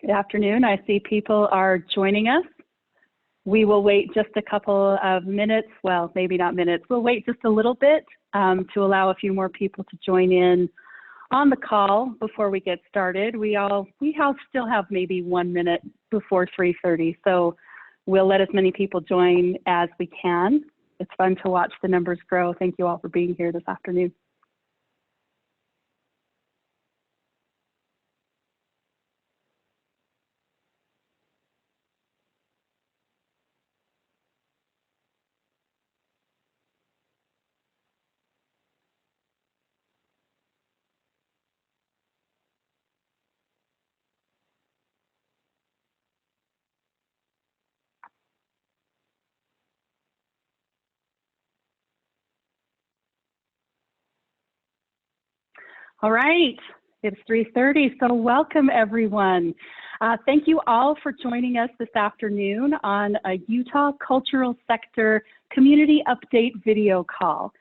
Good afternoon. I see people are joining us. We will wait just a couple of minutes. Well, maybe not minutes. We'll wait just a little bit to allow a few more people to join in on the call before we get started. We still have maybe 1 minute before 3:30, so we'll let as many people join as we can. It's fun to watch the numbers grow. Thank you all for being here this afternoon. All right, it's 3:30, so welcome everyone. Thank you all for joining us this afternoon on a Utah Cultural Sector Community Update video call.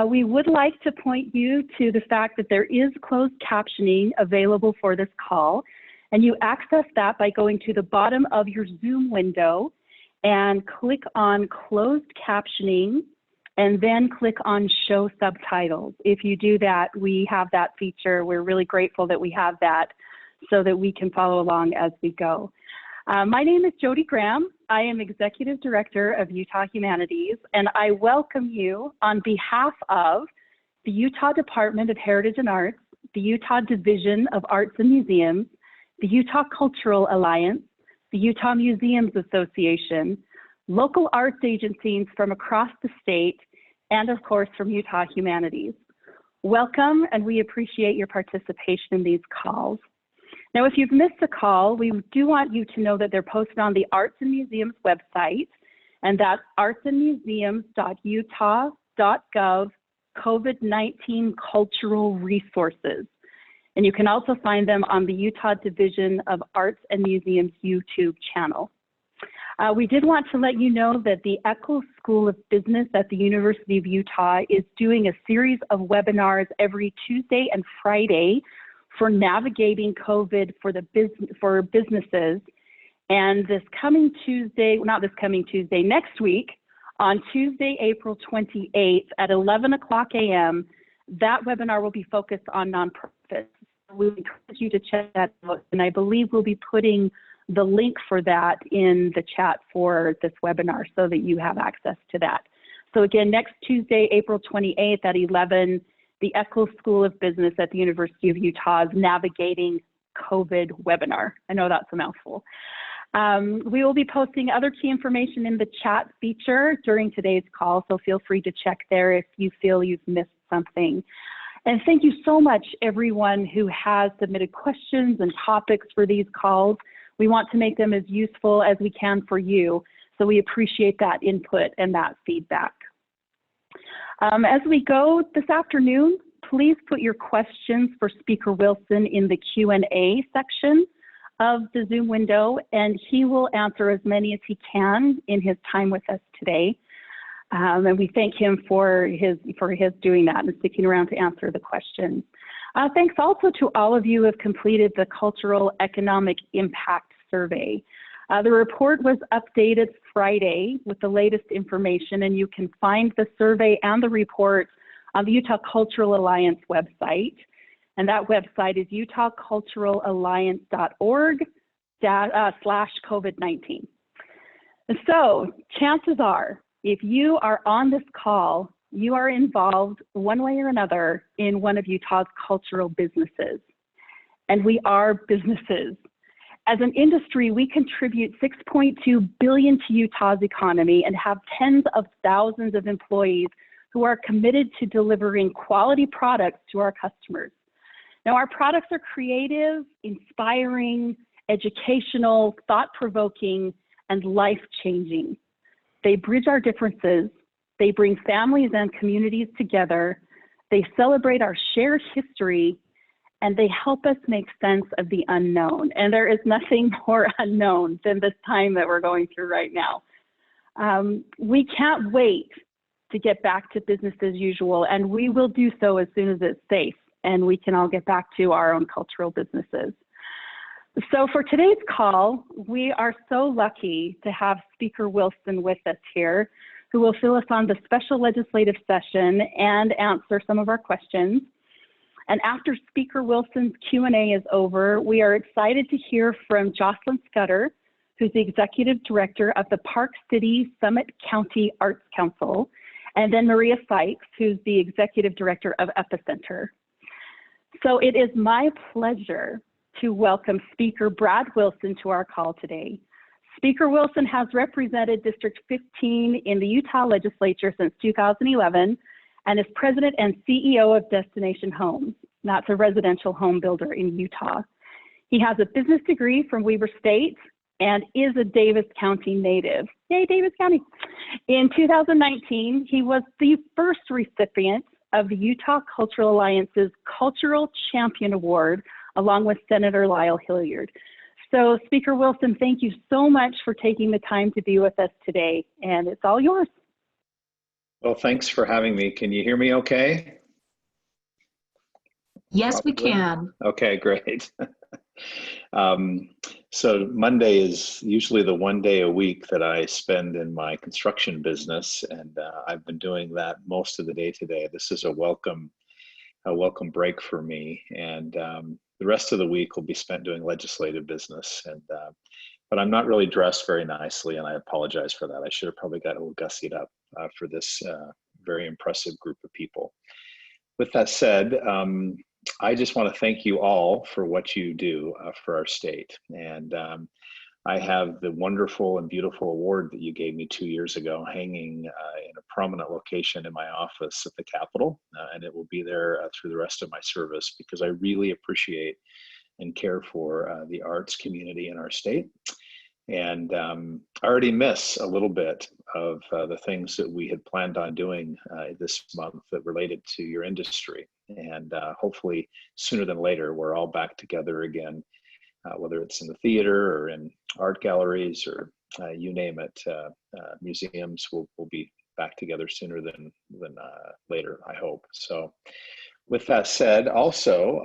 We would like to point you to the fact that there is closed captioning available for this call, and you access that by going to the bottom of your Zoom window and click on closed captioning, and then click on show subtitles. If you do that, we have that feature. We're really grateful that we have that so that we can follow along as we go. My name is Jody Graham. I am Executive Director of Utah Humanities, and I welcome you on behalf of the Utah Department of Heritage and Arts, the Utah Division of Arts and Museums, the Utah Cultural Alliance, the Utah Museums Association, local arts agencies from across the state, and of course from Utah Humanities. Welcome, and we appreciate your participation in these calls. Now, if you've missed a call, we do want you to know that they're posted on the Arts and Museums website, and that's artsandmuseums.utah.gov COVID-19 Cultural Resources. And you can also find them on the Utah Division of Arts and Museums YouTube channel. We did want to let you know that the Eccles School of Business at the University of Utah is doing a series of webinars every Tuesday and Friday for navigating COVID for businesses. And this coming Tuesday, not this coming Tuesday, next week, on Tuesday, April 28th at 11 o'clock a.m., that webinar will be focused on nonprofits. We encourage you to check that out, and I believe we'll be putting the link for that in the chat for this webinar so that you have access to that. So again, next Tuesday, April 28th at 11, the Eccles School of Business at the University of Utah's Navigating COVID webinar. I know that's a mouthful. We will be posting other key information in the chat feature during today's call, so feel free to check there if you feel you've missed something. And thank you so much, everyone who has submitted questions and topics for these calls. We want to make them as useful as we can for you, so we appreciate that input and that feedback. As we go this afternoon, please put your questions for Speaker Wilson in the Q&A section of the Zoom window, and he will answer as many as he can in his time with us today. And we thank him for his doing that and sticking around to answer the questions. Thanks also to all of you who have completed the Cultural Economic Impact Survey. The report was updated Friday with the latest information, and you can find the survey and the report on the Utah Cultural Alliance website. And that website is utahculturalalliance.org/COVID-19. And so chances are, if you are on this call, you are involved one way or another in one of Utah's cultural businesses. And we are businesses. As an industry, we contribute $6.2 billion to Utah's economy and have tens of thousands of employees who are committed to delivering quality products to our customers. Now, our products are creative, inspiring, educational, thought-provoking, and life-changing. They bridge our differences. They bring families and communities together. They celebrate our shared history, and they help us make sense of the unknown. And there is nothing more unknown than this time that we're going through right now. We can't wait to get back to business as usual, and we will do so as soon as it's safe and we can all get back to our own cultural businesses. So for today's call, we are so lucky to have Speaker Wilson with us here, who will fill us on the special legislative session and answer some of our questions. And after Speaker Wilson's Q&A is over, we are excited to hear from Jocelyn Scudder, who's the Executive Director of the Park City Summit County Arts Council, and then Maria Sykes, who's the Executive Director of Epicenter. So it is my pleasure to welcome Speaker Brad Wilson to our call today. Speaker Wilson has represented District 15 in the Utah Legislature since 2011 and is President and CEO of Destination Homes. That's a residential home builder in Utah. He has a business degree from Weber State and is a Davis County native. Yay, Davis County. In 2019, he was the first recipient of the Utah Cultural Alliance's Cultural Champion Award, along with Senator Lyle Hilliard. So Speaker Wilson, thank you so much for taking the time to be with us today, and it's all yours. Well, thanks for having me. Can you hear me okay? Yes, we can. Okay, great. So Monday is usually the one day a week that I spend in my construction business, and I've been doing that most of the day today. This is a welcome break for me, and the rest of the week will be spent doing legislative business. And but I'm not really dressed very nicely, and I apologize for that. I should have probably got a little gussied up for this very impressive group of people. With that said, I just want to thank you all for what you do for our state. And I have the wonderful and beautiful award that you gave me 2 years ago hanging in a prominent location in my office at the Capitol, and it will be there through the rest of my service because I really appreciate and care for the arts community in our state. And I already miss a little bit of the things that we had planned on doing this month that related to your industry. And hopefully sooner than later, we're all back together again, whether it's in the theater or in art galleries or you name it. Museums will be back together sooner than later, I hope. So with that said, also,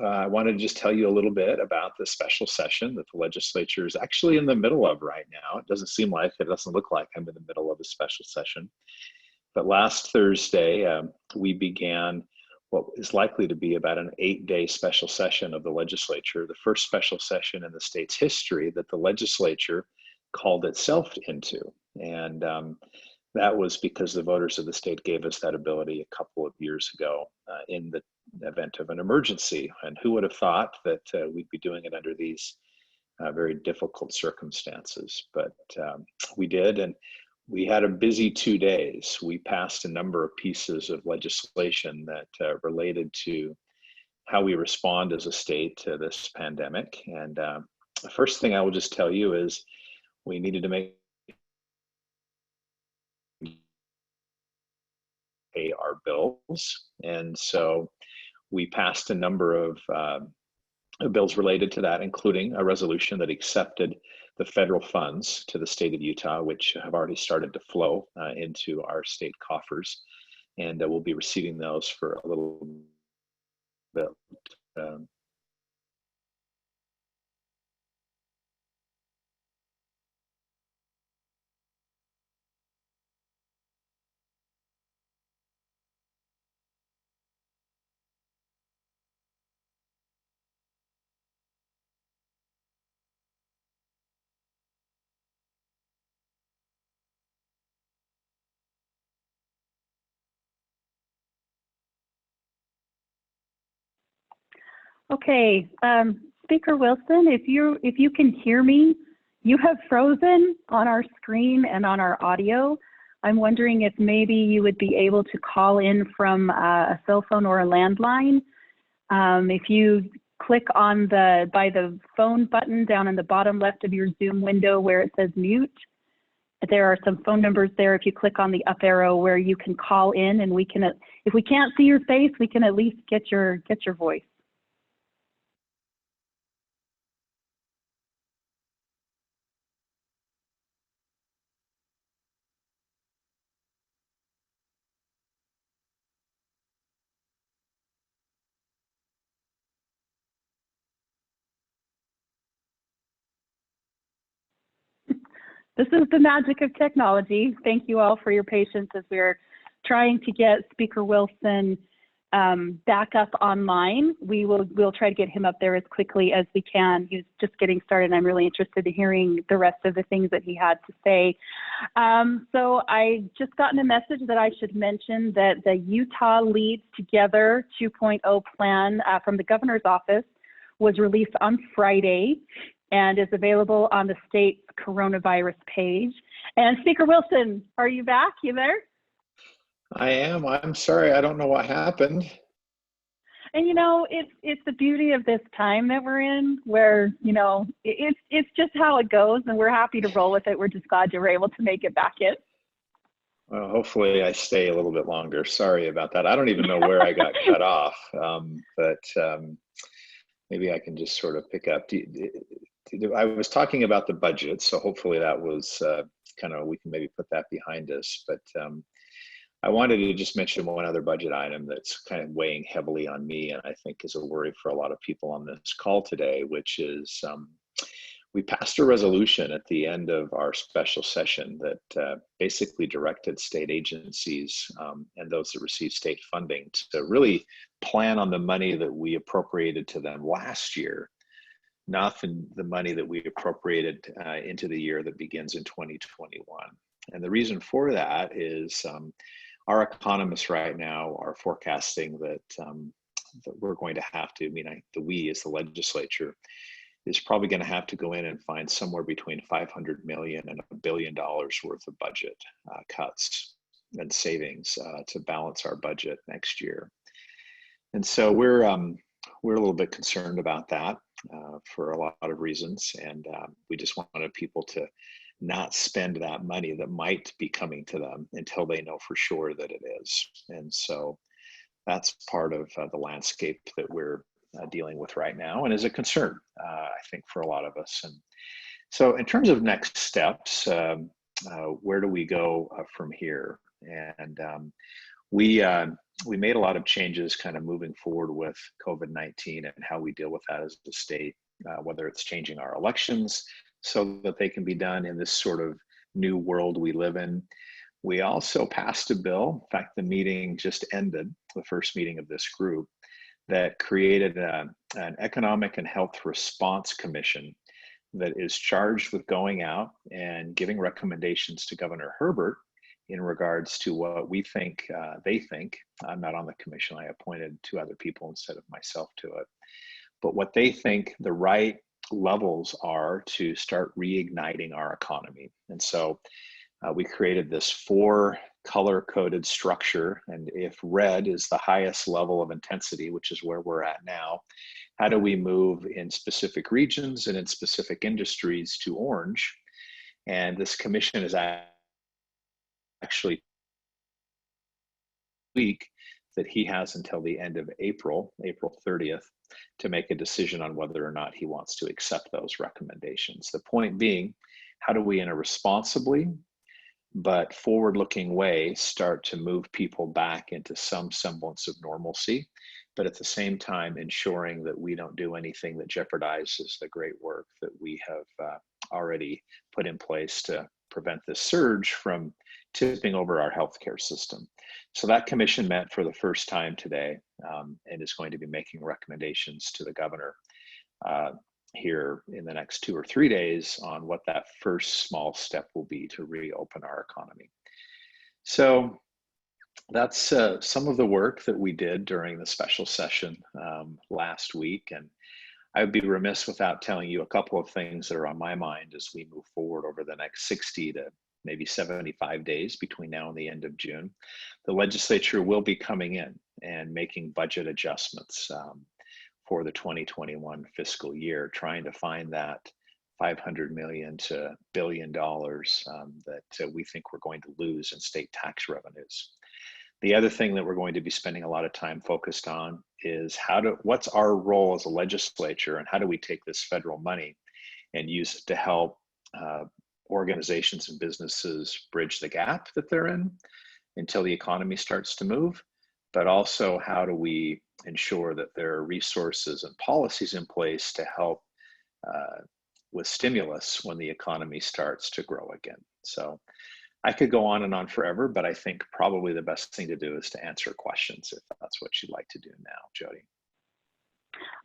I wanted to just tell you a little bit about the special session that the legislature is actually in the middle of right now. It doesn't seem like it, doesn't look like I'm in the middle of a special session. But last Thursday, we began what is likely to be about an 8-day special session of the legislature, the first special session in the state's history that the legislature called itself into. And that was because the voters of the state gave us that ability a couple of years ago in the event of an emergency. And who would have thought that we'd be doing it under these very difficult circumstances? But we did, and we had a busy 2 days. We passed a number of pieces of legislation that related to how we respond as a state to this pandemic. And the first thing I will just tell you is we needed to pay our bills. And so we passed a number of bills related to that, including a resolution that accepted the federal funds to the state of Utah, which have already started to flow into our state coffers. And we'll be receiving those for a little bit. Okay, Speaker Wilson, if you can hear me, you have frozen on our screen and on our audio. I'm wondering if maybe you would be able to call in from a cell phone or a landline. If you click on by the phone button down in the bottom left of your Zoom window where it says mute, there are some phone numbers there. If you click on the up arrow where you can call in, and we can, if we can't see your face, we can at least get your voice. This is the magic of technology. Thank you all for your patience as we're trying to get Speaker Wilson back up online. We'll try to get him up there as quickly as we can. He's just getting started, and I'm really interested in hearing the rest of the things that he had to say. So I just gotten a message that I should mention that the Utah Leads Together 2.0 plan from the governor's office was released on Friday and is available on the state's coronavirus page. And Speaker Wilson, are you back? You there? I am. I'm sorry. I don't know what happened. And you know, it's the beauty of this time that we're in, where you know it's just how it goes, and we're happy to roll with it. We're just glad you were able to make it back in. Well, hopefully I stay a little bit longer. Sorry about that. I don't even know where I got cut off, but maybe I can just sort of pick up. I was talking about the budget, so hopefully that was kind of, we can maybe put that behind us. But I wanted to just mention one other budget item that's kind of weighing heavily on me, and I think is a worry for a lot of people on this call today, which is we passed a resolution at the end of our special session that basically directed state agencies and those that receive state funding to really plan on the money that we appropriated to them last year, not the money that we appropriated into the year that begins in 2021. And the reason for that is our economists right now are forecasting that, that we're going to have to, the we as the legislature, is probably going to have to go in and find somewhere between $500 million and $1 billion worth of budget cuts and savings to balance our budget next year. And so we're a little bit concerned about that for a lot of reasons, and we just wanted people to not spend that money that might be coming to them until they know for sure that it is. And so that's part of the landscape that we're dealing with right now, and is a concern, I think, for a lot of us. And so in terms of next steps, where do we go from here? And we made a lot of changes kind of moving forward with COVID-19 and how we deal with that as a state, whether it's changing our elections so that they can be done in this sort of new world we live in. We also passed a bill, in fact, the meeting just ended, the first meeting of this group, that created an Economic and Health Response Commission that is charged with going out and giving recommendations to Governor Herbert in regards to what we think, they think. I'm not on the commission, I appointed 2 other people instead of myself to it, but what they think the right levels are to start reigniting our economy. And so we created this 4 color-coded structure, and if red is the highest level of intensity, which is where we're at now, how do we move in specific regions and in specific industries to orange? And this commission is actually week that he has until the end of April 30th, to make a decision on whether or not he wants to accept those recommendations. The point being, how do we, in a responsibly but forward-looking way, start to move people back into some semblance of normalcy, but at the same time ensuring that we don't do anything that jeopardizes the great work that we have already put in place to prevent this surge from tipping over our healthcare system. So that commission met for the first time today and is going to be making recommendations to the governor here in the next 2 or 3 days on what that first small step will be to reopen our economy. So that's some of the work that we did during the special session last week. And I would be remiss without telling you a couple of things that are on my mind as we move forward over the next 60 to maybe 75 days between now and the end of June. The legislature will be coming in and making budget adjustments for the 2021 fiscal year, trying to find that $500 million to $1 billion that we think we're going to lose in state tax revenues. The other thing that we're going to be spending a lot of time focused on is what's our role as a legislature, and how do we take this federal money and use it to help organizations and businesses bridge the gap that they're in until the economy starts to move, but also how do we ensure that there are resources and policies in place to help with stimulus when the economy starts to grow again. So I could go on and on forever, but I think probably the best thing to do is to answer questions if that's what you'd like to do now, Jody.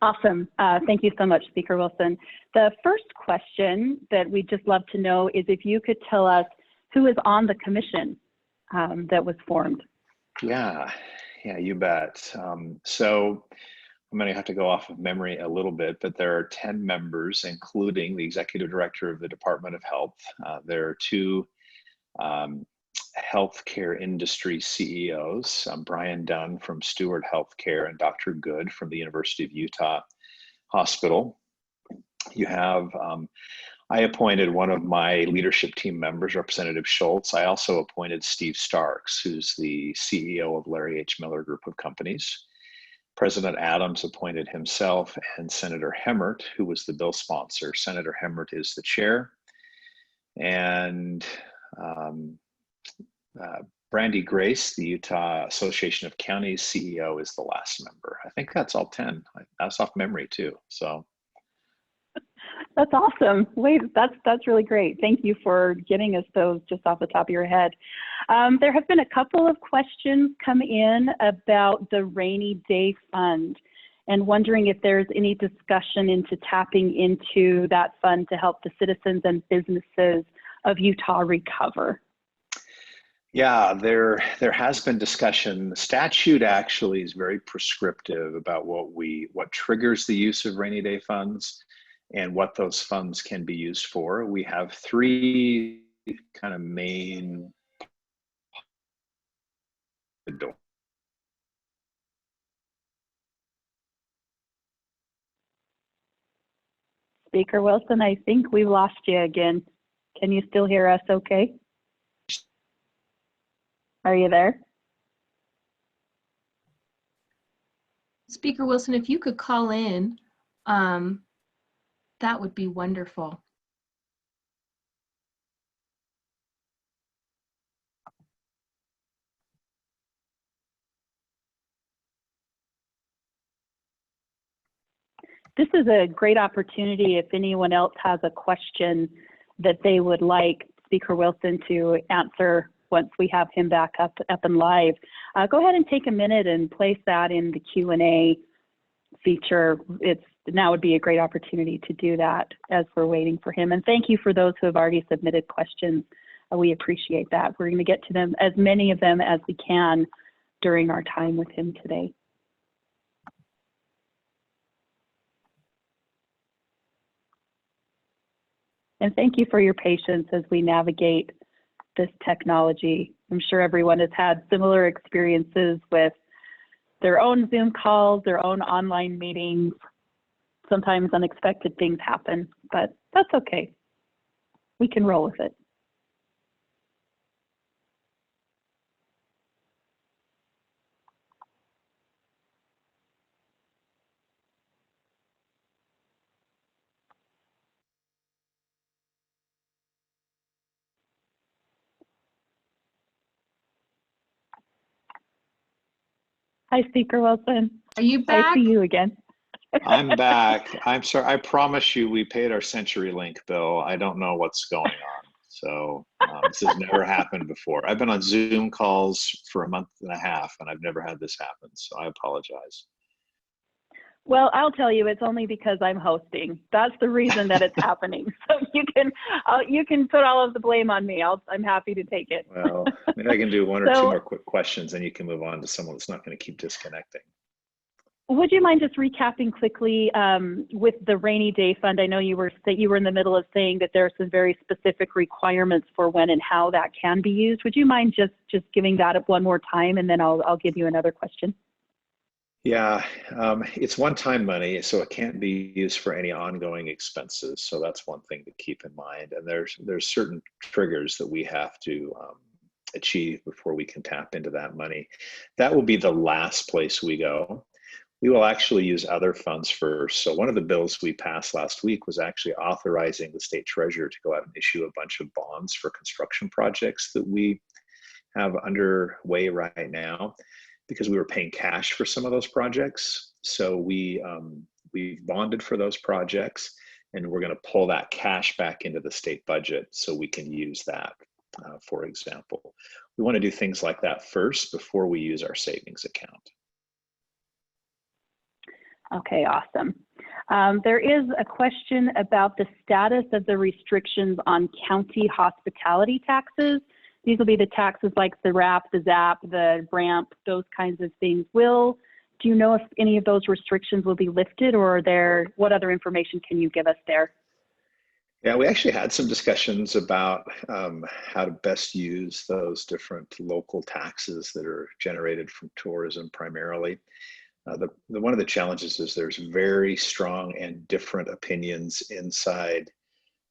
Awesome. Thank you so much, Speaker Wilson. The first question that we'd just love to know is if you could tell us who is on the commission that was formed. Yeah, you bet. So I'm going to have to go off of memory a little bit, but there are 10 members, including the executive director of the Department of Health. There are two healthcare industry CEOs, Brian Dunn from Steward Healthcare and Dr. Good from the University of Utah Hospital. You have, I appointed one of my leadership team members, Representative Schultz. I also appointed Steve Starks, who's the CEO of Larry H. Miller Group of Companies. President Adams appointed himself and Senator Hemmert, who was the bill sponsor. Senator Hemmert is the chair. And Brandy Grace, the Utah Association of Counties CEO, is the last member. I think that's all 10. That's off memory too. So that's awesome. Wait, that's really great. Thank you for getting us those just off the top of your head. There have been a couple of questions come in about the Rainy Day Fund and wondering if there's any discussion into tapping into that fund to help the citizens and businesses of Utah recover. Yeah, there has been discussion. The statute actually is very prescriptive about what triggers the use of rainy day funds and what those funds can be used for. We have three kind of main Speaker Wilson, I think we lost you again. Can you still hear us okay? Are you there? Speaker Wilson, if you could call in, that would be wonderful. This is a great opportunity if anyone else has a question that they would like Speaker Wilson to answer once we have him back up and live. Go ahead and take a minute and place that in the Q&A feature. Now would be a great opportunity to do that as we're waiting for him. And thank you for those who have already submitted questions. We appreciate that. We're going to get to them, as many of them as we can during our time with him today. And thank you for your patience as we navigate this technology. I'm sure everyone has had similar experiences with their own Zoom calls, their own online meetings. Sometimes unexpected things happen, but that's okay. We can roll with it. Hi, Speaker Wilson. Are you back? I see you again. I'm back. I'm sorry. I promise you we paid our CenturyLink bill. I don't know what's going on. So this has never happened before. I've been on Zoom calls for a month and a half and I've never had this happen. So I apologize. Well, I'll tell you, it's only because I'm hosting. That's the reason that it's happening. So you can put all of the blame on me. I'm happy to take it. Well, maybe I can do one or two more quick questions and you can move on to someone that's not going to keep disconnecting. Would you mind just recapping quickly with the rainy day fund? I know you were in the middle of saying that there are some very specific requirements for when and how that can be used. Would you mind just giving that up one more time, and then I'll give you another question? Yeah, it's one-time money, so it can't be used for any ongoing expenses. So that's one thing to keep in mind. And there's certain triggers that we have to achieve before we can tap into that money. That will be the last place we go. We will actually use other funds first. So one of the bills we passed last week was actually authorizing the state treasurer to go out and issue a bunch of bonds for construction projects that we have underway right now, because we were paying cash for some of those projects. So we bonded for those projects, and we're going to pull that cash back into the state budget so we can use that, for example. We want to do things like that first before we use our savings account. Okay, awesome. There is a question about the status of the restrictions on county hospitality taxes. These will be the taxes like the RAP, the ZAP, the RAMP, those kinds of things. Do you know if any of those restrictions will be lifted, or what other information can you give us there? Yeah, we actually had some discussions about how to best use those different local taxes that are generated from tourism primarily. One of the challenges is there's very strong and different opinions inside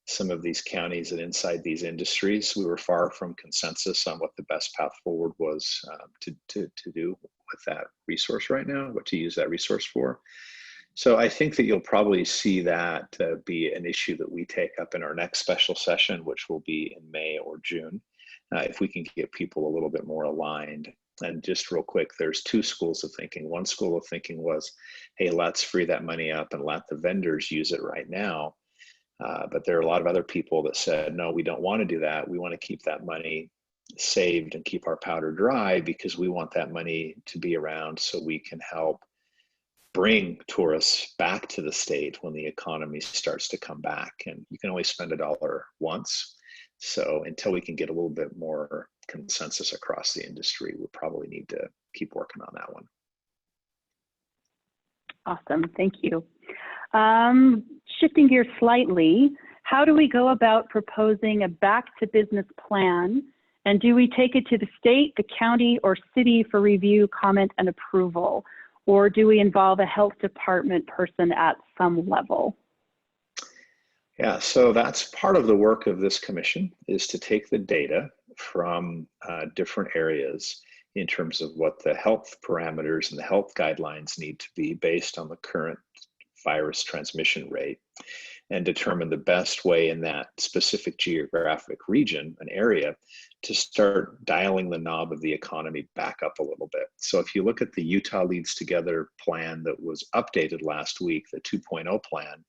some of these counties and inside these industries. We were far from consensus on what the best path forward was to do with that resource right now, what to use that resource for. So I think that you'll probably see that be an issue that we take up in our next special session, which will be in May or June, if we can get people a little bit more aligned. And just real quick, there's two schools of thinking. One school of thinking was, hey, let's free that money up and let the vendors use it right now. But there are a lot of other people that said, no, we don't want to do that. We want to keep that money saved and keep our powder dry because we want that money to be around so we can help bring tourists back to the state when the economy starts to come back. And you can only spend $1 once. So until we can get a little bit more consensus across the industry, we'll probably need to keep working on that one. Awesome, thank you. Shifting gears slightly, how do we go about proposing a back to business plan? And do we take it to the state, the county, or city for review, comment, and approval? Or do we involve a health department person at some level? Yeah, so that's part of the work of this commission, is to take the data from different areas in terms of what the health parameters and the health guidelines need to be based on the current virus transmission rate, and determine the best way in that specific geographic region, an area, to start dialing the knob of the economy back up a little bit. So if you look at the Utah Leads Together plan that was updated last week, the 2.0 plan,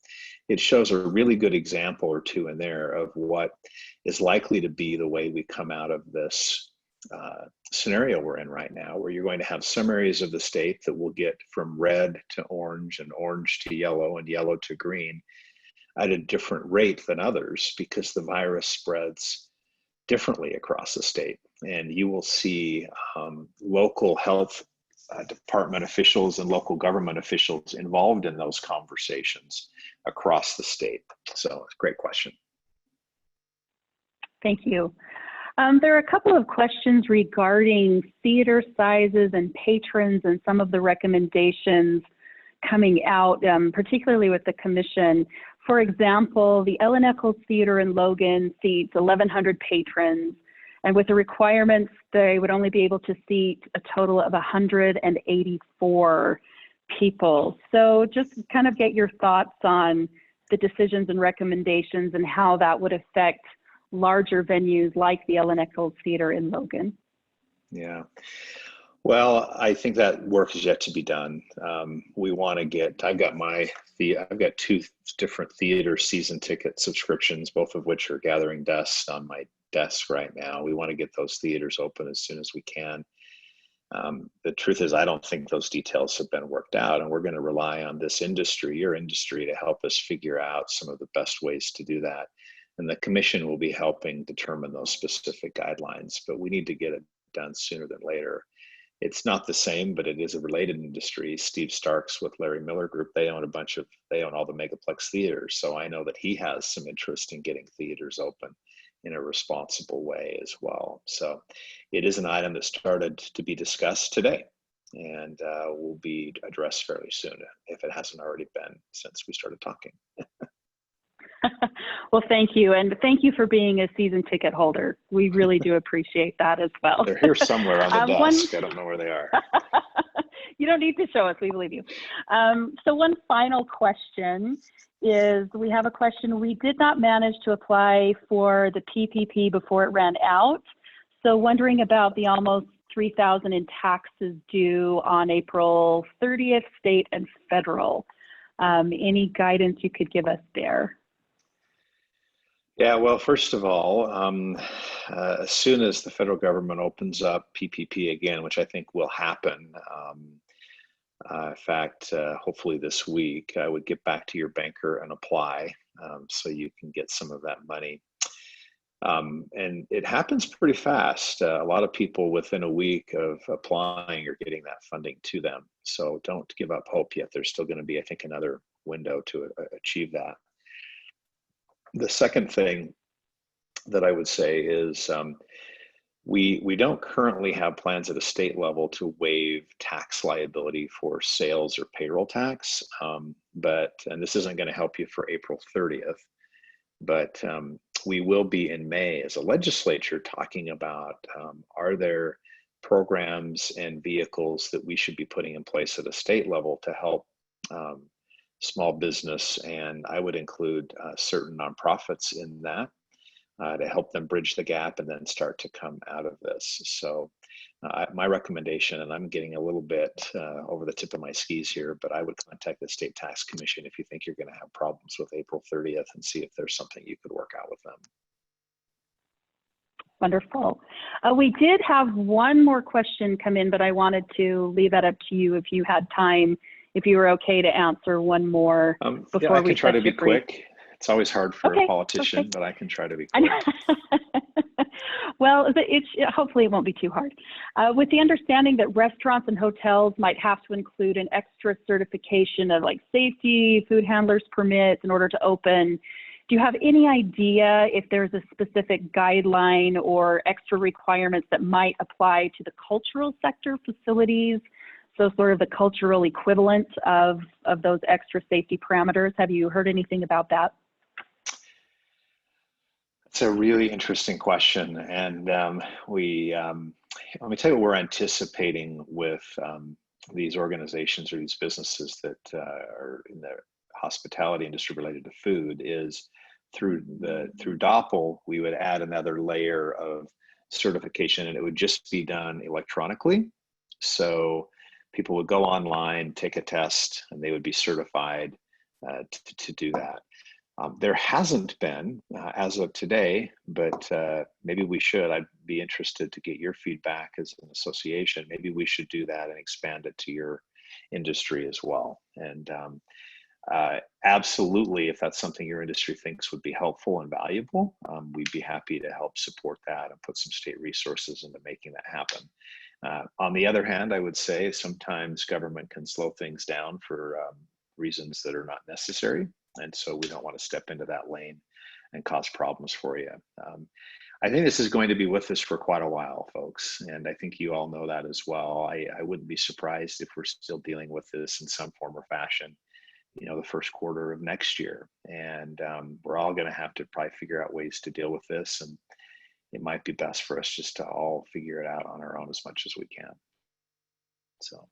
it shows a really good example or two in there of what is likely to be the way we come out of this scenario we're in right now, where you're going to have some areas of the state that will get from red to orange and orange to yellow and yellow to green at a different rate than others because the virus spreads differently across the state. And you will see local health department officials and local government officials involved in those conversations across the state. So great question. Thank you. There are a couple of questions regarding theater sizes and patrons and some of the recommendations coming out, particularly with the commission. For example, the Ellen Eccles Theater in Logan seats 1,100 patrons, and with the requirements, they would only be able to seat a total of 184 people. So just kind of get your thoughts on the decisions and recommendations and how that would affect larger venues like the Ellen Eccles Theater in Logan. Yeah. Well, I think that work is yet to be done. We want to get, I've got two different theater season ticket subscriptions, both of which are gathering dust on my desk right now. We want to get those theaters open as soon as we can. The truth is, I don't think those details have been worked out, and we're going to rely on this industry, your industry, to help us figure out some of the best ways to do that. And the commission will be helping determine those specific guidelines, but we need to get it done sooner than later. It's not the same, but it is a related industry. Steve Starks with Larry Miller Group, they own all the Megaplex theaters. So I know that he has some interest in getting theaters open in a responsible way as well. So it is an item that started to be discussed today and will be addressed fairly soon, if it hasn't already been since we started talking. Well, thank you. And thank you for being a season ticket holder. We really do appreciate that as well. They're here somewhere on the desk. I don't know where they are. You don't need to show us. We believe you. So one final question is, we have a question. We did not manage to apply for the PPP before it ran out. So wondering about the almost $3,000 in taxes due on April 30th, state and federal. Any guidance you could give us there? Yeah, well, first of all, as soon as the federal government opens up PPP again, which I think will happen, in fact, hopefully this week, I would get back to your banker and apply so you can get some of that money. And it happens pretty fast. A lot of people within a week of applying are getting that funding to them. So don't give up hope yet. There's still going to be, I think, another window to achieve that. The second thing that I would say is we don't currently have plans at a state level to waive tax liability for sales or payroll tax. And this isn't going to help you for April 30th, but we will be in May as a legislature talking about are there programs and vehicles that we should be putting in place at a state level to help small business, and I would include certain nonprofits in that to help them bridge the gap and then start to come out of this. So my recommendation, and I'm getting a little bit over the tip of my skis here, but I would contact the State Tax Commission if you think you're going to have problems with April 30th and see if there's something you could work out with them. Wonderful. We did have one more question come in, but I wanted to leave that up to you if you had time, if you were okay to answer one more before yeah, I we can try to be brief. quick. It's always hard for a politician, but I can try to be quick. Well, hopefully it won't be too hard. With the understanding that restaurants and hotels might have to include an extra certification of like safety, food handlers permits in order to open, do you have any idea if there's a specific guideline or extra requirements that might apply to the cultural sector facilities? So sort of the cultural equivalent of those extra safety parameters. Have you heard anything about that? It's a really interesting question. And let me tell you what we're anticipating with these organizations or these businesses that are in the hospitality industry related to food is through DOPL, we would add another layer of certification, and it would just be done electronically. So people would go online, take a test, and they would be certified to do that. There hasn't been as of today, but maybe we should. I'd be interested to get your feedback as an association. Maybe we should do that and expand it to your industry as well. And absolutely, if that's something your industry thinks would be helpful and valuable, we'd be happy to help support that and put some state resources into making that happen. On the other hand, I would say sometimes government can slow things down for reasons that are not necessary. And so we don't want to step into that lane and cause problems for you. I think this is going to be with us for quite a while, folks. And I think you all know that as well. I wouldn't be surprised if we're still dealing with this in some form or fashion, the first quarter of next year. And we're all going to have to probably figure out ways to deal with this. And it might be best for us just to all figure it out on our own as much as we can. So.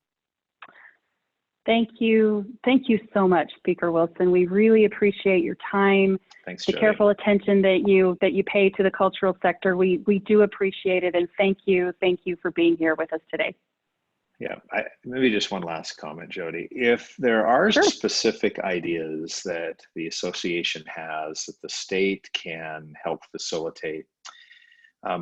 Thank you. Thank you so much, Speaker Wilson. We really appreciate your time. Thanks, the Jody. Careful attention that you pay to the cultural sector. We do appreciate it, and thank you for being here with us today. Yeah, maybe just one last comment, Jody. If there are specific ideas that the association has that the state can help facilitate,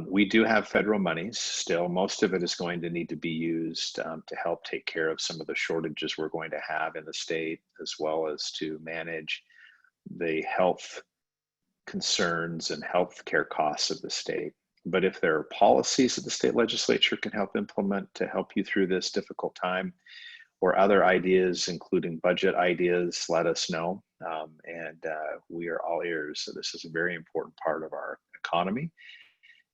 we do have federal monies still. Most of it is going to need to be used to help take care of some of the shortages we're going to have in the state, as well as to manage the health concerns and healthcare costs of the state. But if there are policies that the state legislature can help implement to help you through this difficult time, or other ideas, including budget ideas, let us know. And we are all ears. So this is a very important part of our economy.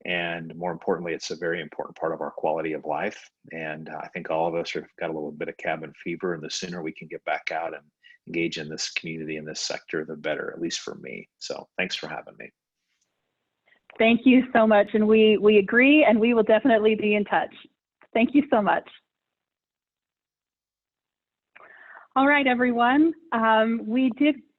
And more importantly, it's a very important part of our quality of life. And I think all of us have got a little bit of cabin fever, and the sooner we can get back out and engage in this community, in this sector, the better, at least for me. So thanks for having me. Thank you so much. And we agree, and we will definitely be in touch. Thank you so much. All right, everyone.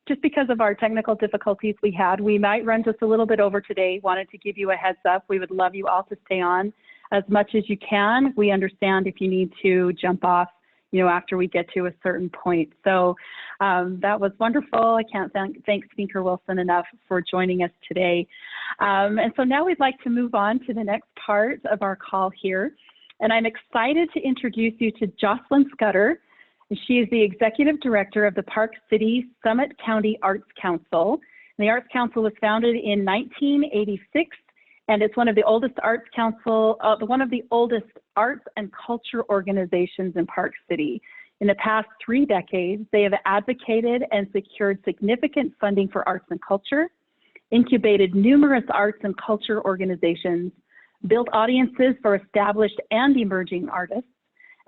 Just because of our technical difficulties we might run just a little bit over today. Wanted to give you a heads up. We would love you all to stay on as much as you can. We understand if you need to jump off after we get to a certain point. So that was wonderful. I can't thank Speaker Wilson enough for joining us today. And so now we'd like to move on to the next part of our call here. And I'm excited to introduce you to Jocelyn Scudder. She is the Executive Director of the Park City Summit County Arts Council. And the Arts Council was founded in 1986, and it's one of the oldest arts and culture organizations in Park City. In the past 3 decades, they have advocated and secured significant funding for arts and culture, incubated numerous arts and culture organizations, built audiences for established and emerging artists,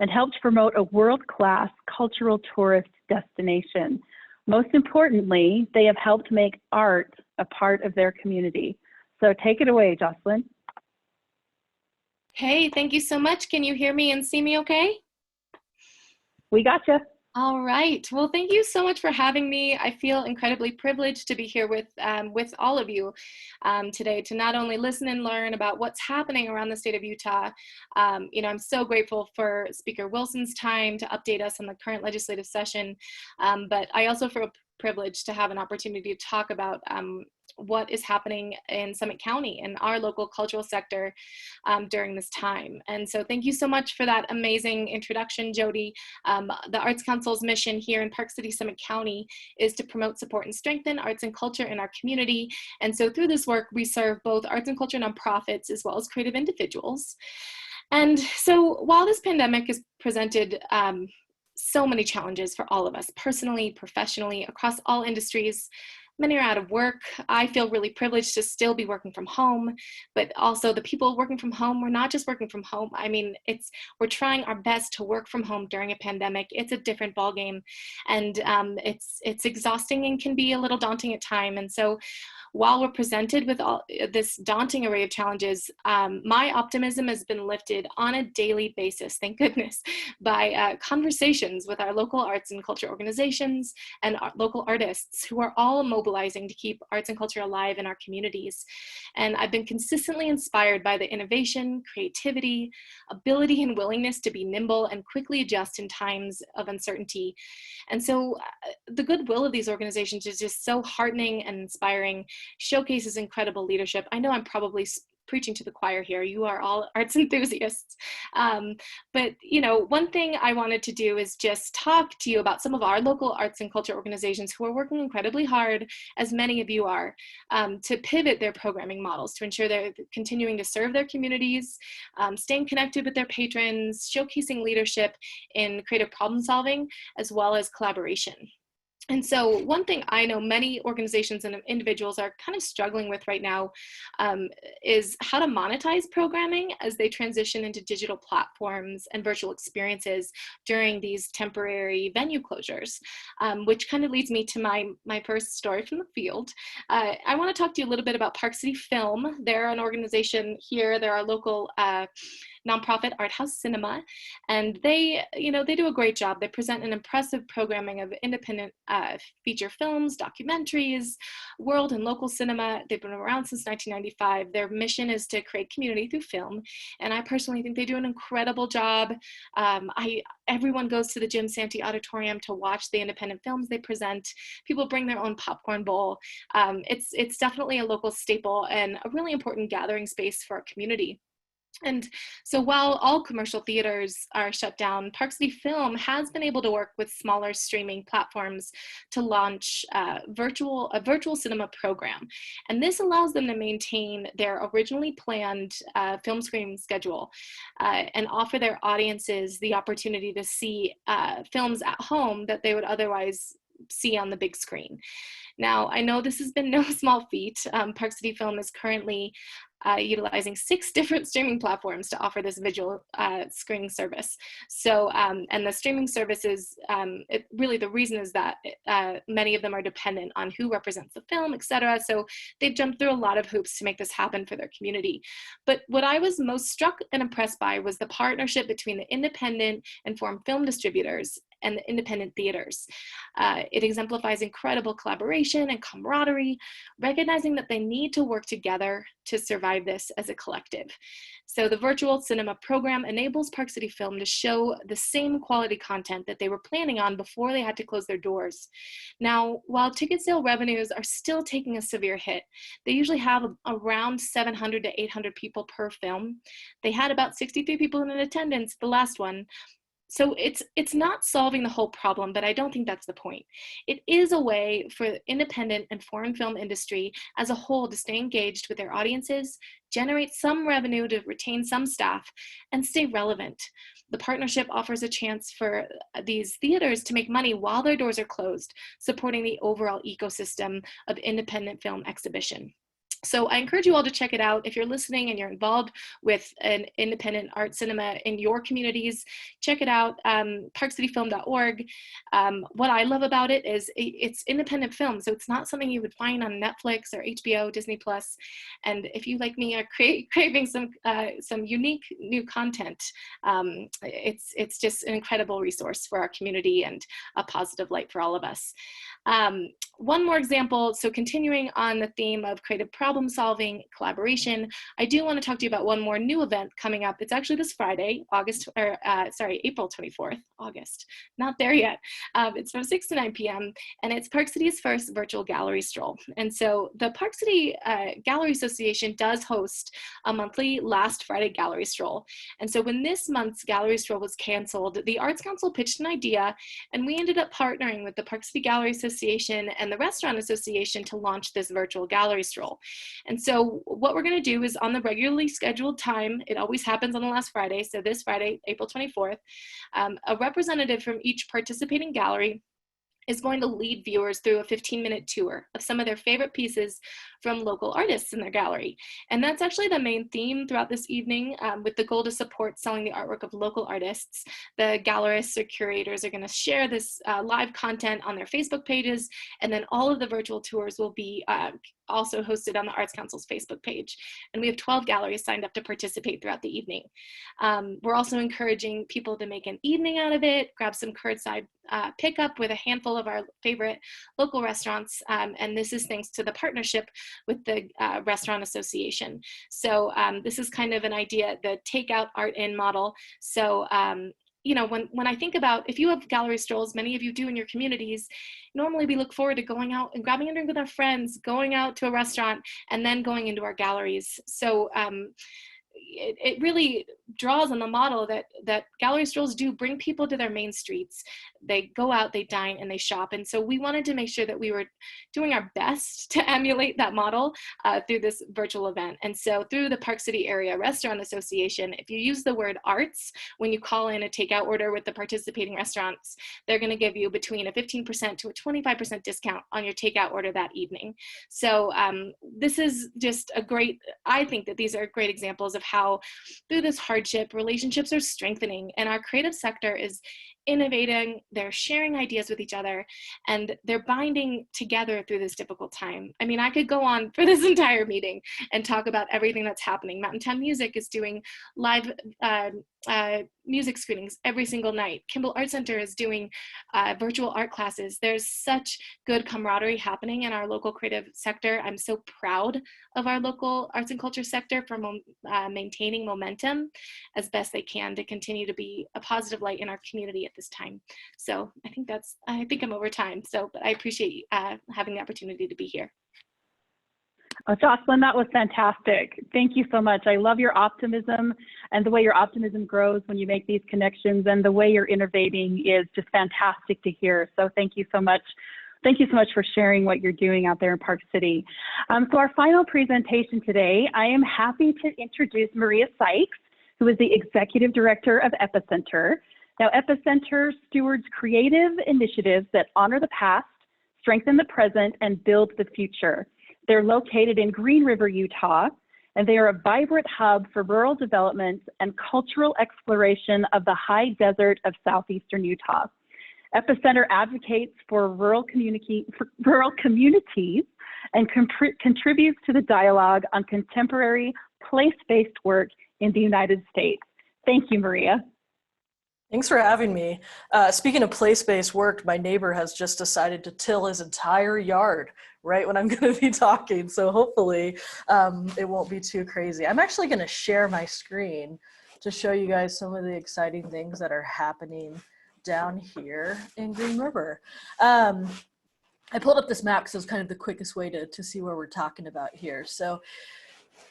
and helped promote a world-class cultural tourist destination. Most importantly, they have helped make art a part of their community. So take it away, Jocelyn. Hey, thank you so much. Can you hear me and see me okay? We gotcha. All right. Well, thank you so much for having me. I feel incredibly privileged to be here with all of you today to not only listen and learn about what's happening around the state of Utah. I'm so grateful for Speaker Wilson's time to update us on the current legislative session, but I also feel privileged to have an opportunity to talk about what is happening in Summit County and our local cultural sector during this time. And so thank you so much for that amazing introduction, Jody. The Arts Council's mission here in Park City, Summit County is to promote, support, and strengthen arts and culture in our community. And so through this work, we serve both arts and culture nonprofits as well as creative individuals. And so while this pandemic has presented so many challenges for all of us, personally, professionally, across all industries, many are out of work. I feel really privileged to still be working from home, but also the people working from home, we're not just working from home. I mean, we're trying our best to work from home during a pandemic. It's a different ballgame, and it's exhausting and can be a little daunting at times. And so while we're presented with all this daunting array of challenges, my optimism has been lifted on a daily basis, thank goodness, by conversations with our local arts and culture organizations and our local artists who are all mobilizing to keep arts and culture alive in our communities. And I've been consistently inspired by the innovation, creativity, ability, and willingness to be nimble and quickly adjust in times of uncertainty. And so the goodwill of these organizations is just so heartening and inspiring, showcases incredible leadership. I know I'm probably preaching to the choir here. You are all arts enthusiasts. But one thing I wanted to do is just talk to you about some of our local arts and culture organizations who are working incredibly hard, as many of you are, to pivot their programming models to ensure they're continuing to serve their communities, staying connected with their patrons, showcasing leadership in creative problem solving, as well as collaboration. And so one thing I know many organizations and individuals are kind of struggling with right now is how to monetize programming as they transition into digital platforms and virtual experiences during these temporary venue closures, which kind of leads me to my first story from the field. I want to talk to you a little bit about Park City Film. They're an organization here. They're our local nonprofit art house cinema, and they do a great job. They present an impressive programming of independent feature films, documentaries, world and local cinema. They've been around since 1995. Their mission is to create community through film, and I personally think they do an incredible job. Everyone goes to the Jim Santee Auditorium to watch the independent films they present. People bring their own popcorn bowl. It's definitely a local staple and a really important gathering space for our community. And so while all commercial theaters are shut down, Park City Film has been able to work with smaller streaming platforms to launch a virtual cinema program. And this allows them to maintain their originally planned film screening schedule and offer their audiences the opportunity to see films at home that they would otherwise see on the big screen. Now, I know this has been no small feat. Park City Film is currently utilizing 6 different streaming platforms to offer this visual screening service. So, and the streaming services, really the reason is that many of them are dependent on who represents the film, etc. So they've jumped through a lot of hoops to make this happen for their community. But what I was most struck and impressed by was the partnership between the independent and foreign film distributors and the independent theaters. It exemplifies incredible collaboration and camaraderie, recognizing that they need to work together to survive this as a collective. So the virtual cinema program enables Park City Film to show the same quality content that they were planning on before they had to close their doors. Now, while ticket sale revenues are still taking a severe hit, they usually have around 700 to 800 people per film. They had about 63 people in attendance, the last one. So it's not solving the whole problem, but I don't think that's the point. It is a way for the independent and foreign film industry as a whole to stay engaged with their audiences, generate some revenue to retain some staff, and stay relevant. The partnership offers a chance for these theaters to make money while their doors are closed, supporting the overall ecosystem of independent film exhibition. So I encourage you all to check it out. If you're listening and you're involved with an independent art cinema in your communities, check it out, parkcityfilm.org. What I love about it is it's independent film, so it's not something you would find on Netflix or HBO, Disney Plus. And if you, like me, are craving some unique new content, it's just an incredible resource for our community and a positive light for all of us. One more example, so continuing on the theme of creative problem solving, collaboration, I do want to talk to you about one more new event coming up. It's actually this Friday, April 24th, August, not there yet. It's from 6 to 9 p.m. and it's Park City's first virtual gallery stroll. And so the Park City Gallery Association does host a monthly Last Friday gallery stroll. And so when this month's gallery stroll was canceled, the Arts Council pitched an idea and we ended up partnering with the Park City Gallery Association and the Restaurant Association to launch this virtual gallery stroll. And so what we're going to do is on the regularly scheduled time, it always happens on the last Friday, so this Friday, April 24th, a representative from each participating gallery is going to lead viewers through a 15-minute tour of some of their favorite pieces from local artists in their gallery. And that's actually the main theme throughout this evening, with the goal to support selling the artwork of local artists. The gallerists or curators are going to share this live content on their Facebook pages, and then all of the virtual tours will be also hosted on the Arts Council's Facebook page. And we have 12 galleries signed up to participate throughout the evening. We're also encouraging people to make an evening out of it, grab some curbside pickup with a handful of our favorite local restaurants. And this is thanks to the partnership with the Restaurant Association. So this is kind of an idea, the takeout art in model. So you know, when I think about, if you have gallery strolls, many of you do in your communities, normally we look forward to going out and grabbing a drink with our friends, going out to a restaurant, and then going into our galleries. So it really draws on the model that gallery strolls do bring people to their main streets. They go out, they dine, and they shop. And so we wanted to make sure that we were doing our best to emulate that model through this virtual event. And so through the Park City Area Restaurant Association, if you use the word arts, when you call in a takeout order with the participating restaurants, they're going to give you between a 15% to a 25% discount on your takeout order that evening. So this is just a great, I think that these are great examples of how through this hardship, relationships are strengthening and our creative sector is innovating, they're sharing ideas with each other, and they're binding together through this difficult time. I mean, I could go on for this entire meeting and talk about everything that's happening. Mountain Town Music is doing live music screenings every single night. Kimball Art Center is doing virtual art classes. There's such good camaraderie happening in our local creative sector. I'm so proud of our local arts and culture sector for maintaining momentum as best they can to continue to be a positive light in our community at this time. So I think I'm over time. So, but I appreciate having the opportunity to be here. Oh, Jocelyn, that was fantastic. Thank you so much. I love your optimism and the way your optimism grows when you make these connections, and the way you're innovating is just fantastic to hear. So thank you so much. Thank you so much for sharing what you're doing out there in Park City. So our final presentation today, I am happy to introduce Maria Sykes, who is the Executive Director of Epicenter. Now, Epicenter stewards creative initiatives that honor the past, strengthen the present, and build the future. They're located in Green River, Utah, and they are a vibrant hub for rural development and cultural exploration of the high desert of southeastern Utah. Epicenter advocates for rural communities and contributes to the dialogue on contemporary place-based work in the United States. Thank you, Maria. Thanks for having me. Speaking of place-based work, my neighbor has just decided to till his entire yard right when I'm going to be talking. So hopefully it won't be too crazy. I'm actually going to share my screen to show you guys some of the exciting things that are happening down here in Green River. I pulled up this map because it was kind of the quickest way to see where we're talking about here. So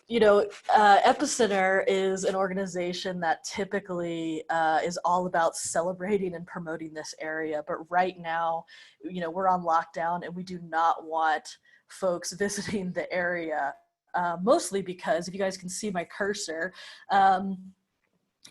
Epicenter is an organization that typically is all about celebrating and promoting this area. But right now, we're on lockdown and we do not want folks visiting the area, mostly because if you guys can see my cursor,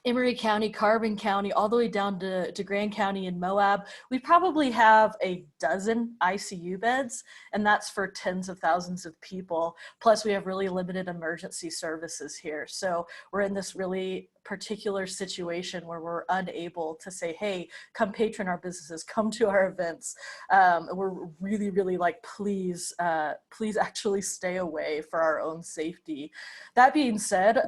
Emery County, Carbon County, all the way down to Grand County and Moab, we probably have a dozen ICU beds, and that's for tens of thousands of people. Plus, we have really limited emergency services here. So we're in this really particular situation where we're unable to say, hey, come patron our businesses, come to our events. We're really, really like, please actually stay away for our own safety. That being said,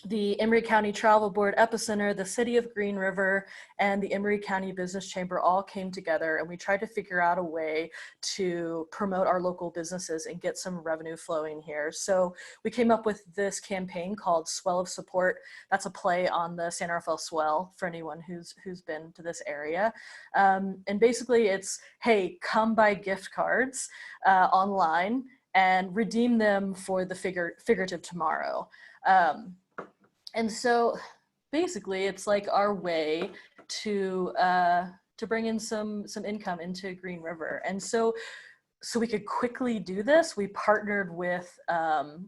the Emery County Travel Board, Epicenter, the City of Green River, and the Emery County Business Chamber all came together, and we tried to figure out a way to promote our local businesses and get some revenue flowing here. So we came up with this campaign called Swell of Support. That's a play on the San Rafael Swell for anyone who's been to this area. And basically it's, hey, come buy gift cards online and redeem them for the figurative tomorrow. And so basically it's like our way to bring in some income into Green River. And so we could quickly do this, we partnered with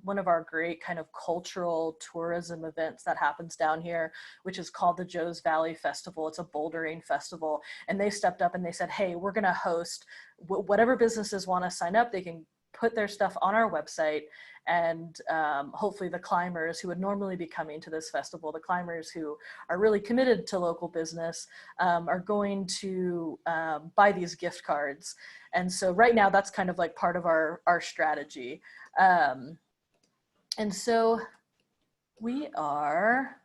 one of our great kind of cultural tourism events that happens down here, which is called the Joe's Valley Festival. It's a bouldering festival. And they stepped up and they said, hey, we're gonna host whatever businesses wanna sign up, they can put their stuff on our website, and hopefully the climbers who would normally be coming to this festival, the climbers who are really committed to local business, are going to buy these gift cards. And so right now that's kind of like part of our strategy. And so we are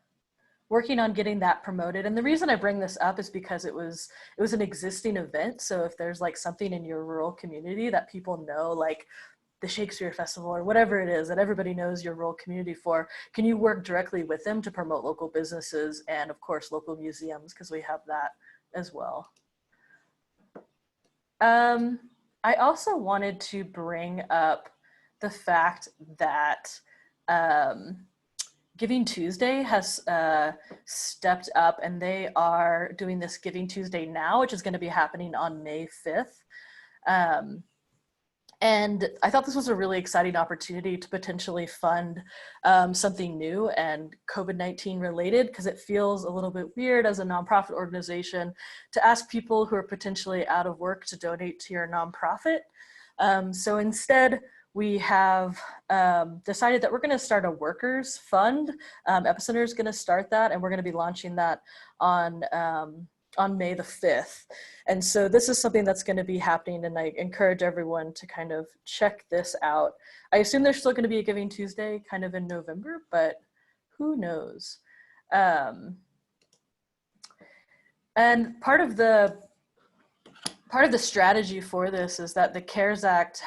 working on getting that promoted. And the reason I bring this up is because it was an existing event. So if there's like something in your rural community that people know, like the Shakespeare Festival or whatever it is that everybody knows your rural community for, can you work directly with them to promote local businesses and of course local museums, because we have that as well. I also wanted to bring up the fact that Giving Tuesday has stepped up, and they are doing this Giving Tuesday Now, which is going to be happening on May 5th. And I thought this was a really exciting opportunity to potentially fund something new and COVID-19 related, because it feels a little bit weird as a nonprofit organization to ask people who are potentially out of work to donate to your nonprofit. So instead, we have decided that we're going to start a workers fund. Epicenter is going to start that, and we're going to be launching that on May the 5th. And so this is something that's going to be happening, and I encourage everyone to kind of check this out. I assume there's still going to be a Giving Tuesday kind of in November, but who knows? And part of the strategy for this is that the CARES Act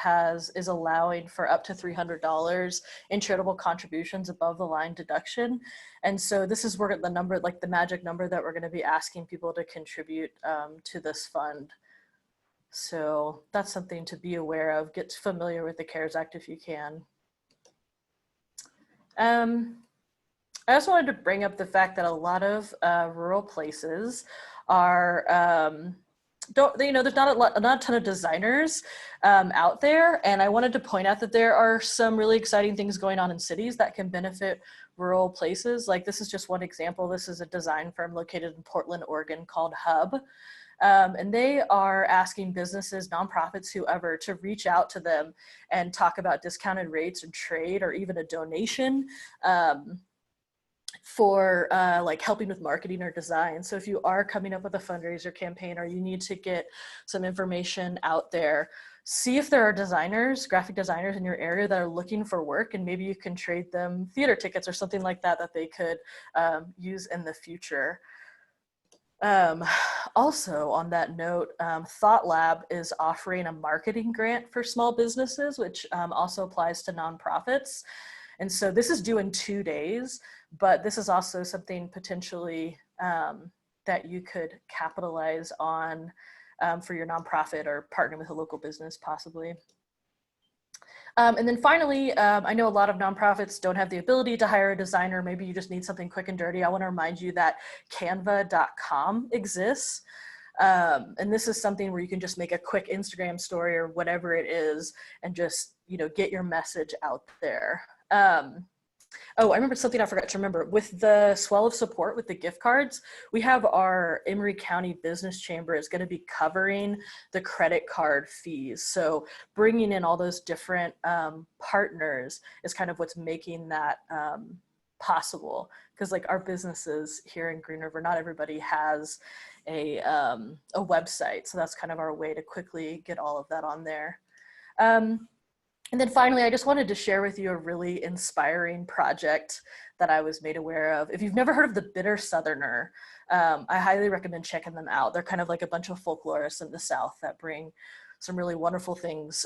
is allowing for up to $300 in charitable contributions above the line deduction. And so this is where the number, like the magic number that we're going to be asking people to contribute to this fund. So that's something to be aware of. Get familiar with the CARES Act if you can. I also wanted to bring up the fact that a lot of rural places are, there's not a ton of designers out there, and I wanted to point out that there are some really exciting things going on in cities that can benefit rural places. Like this is just one example. This is a design firm located in Portland, Oregon called Hub. And they are asking businesses, nonprofits, whoever, to reach out to them and talk about discounted rates and trade, or even a donation for like helping with marketing or design. So if you are coming up with a fundraiser campaign, or you need to get some information out there, see if there are designers, graphic designers in your area that are looking for work, and maybe you can trade them theater tickets or something like that that they could use in the future. Also, on that note, Thought Lab is offering a marketing grant for small businesses, which also applies to nonprofits. And so this is due in 2 days, but this is also something potentially that you could capitalize on for your nonprofit or partner with a local business possibly. And then finally, I know a lot of nonprofits don't have the ability to hire a designer. Maybe you just need something quick and dirty. I want to remind you that canva.com exists. And this is something where you can just make a quick Instagram story or whatever it is and just, get your message out there. Oh, I remember something I forgot to remember. With the Swell of Support, with the gift cards, we have our Emory County Business Chamber is going to be covering the credit card fees. So bringing in all those different partners is kind of what's making that possible. Because like our businesses here in Green River, not everybody has a website. So that's kind of our way to quickly get all of that on there. And then finally, I just wanted to share with you a really inspiring project that I was made aware of. If you've never heard of the Bitter Southerner, I highly recommend checking them out. They're kind of like a bunch of folklorists in the South that bring some really wonderful things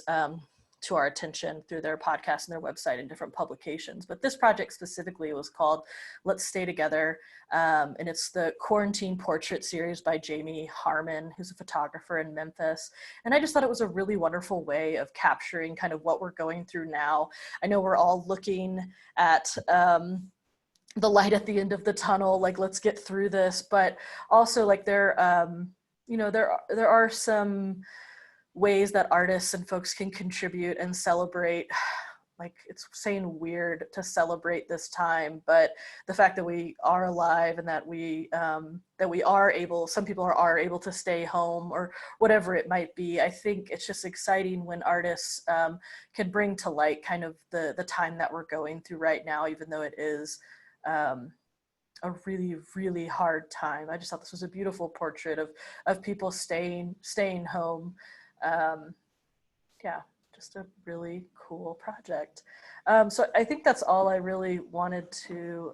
to our attention through their podcast and their website and different publications. But this project specifically was called Let's Stay Together. And it's the Quarantine Portrait series by Jamie Harmon, who's a photographer in Memphis. And I just thought it was a really wonderful way of capturing kind of what we're going through now. I know we're all looking at the light at the end of the tunnel, like let's get through this, but also like there are some ways that artists and folks can contribute and celebrate. Like it's saying weird to celebrate this time, but the fact that we are alive and that we are able, some people are able to stay home or whatever it might be. I think it's just exciting when artists can bring to light kind of the time that we're going through right now, even though it is a really, really hard time. I just thought this was a beautiful portrait of people staying home. Yeah, just a really cool project. So I think that's all I really wanted to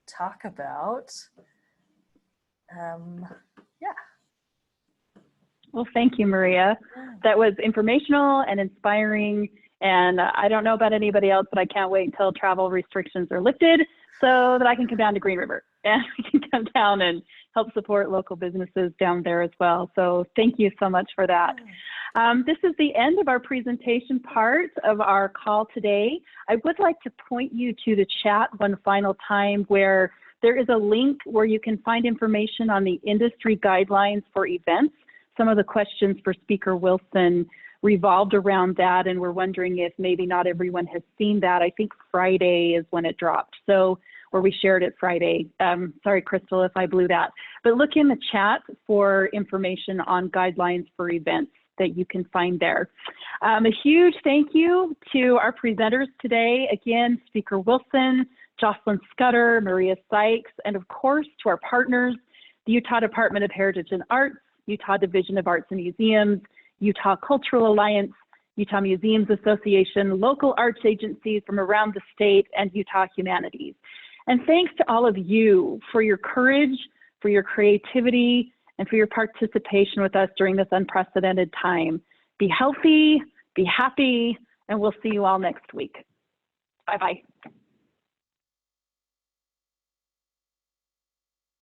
talk about. Yeah. Well, thank you, Maria. That was informational and inspiring. And I don't know about anybody else, but I can't wait until travel restrictions are lifted so that I can come down to Green River and we can come down and help support local businesses down there as well. So thank you so much for that. This is the end of our presentation part of our call today. I would like to point you to the chat one final time where there is a link where you can find information on the industry guidelines for events. Some of the questions for Speaker Wilson revolved around that, and we're wondering if maybe not everyone has seen that. I think Friday is when it dropped, or we shared it Friday. Sorry, Crystal, if I blew that. But look in the chat for information on guidelines for events that you can find there. A huge thank you to our presenters today. Again, Speaker Wilson, Jocelyn Scudder, Maria Sykes, and of course to our partners, the Utah Department of Heritage and Arts, Utah Division of Arts and Museums, Utah Cultural Alliance, Utah Museums Association, local arts agencies from around the state, and Utah Humanities. And thanks to all of you for your courage, for your creativity, and for your participation with us during this unprecedented time. Be healthy, be happy, and we'll see you all next week. Bye-bye.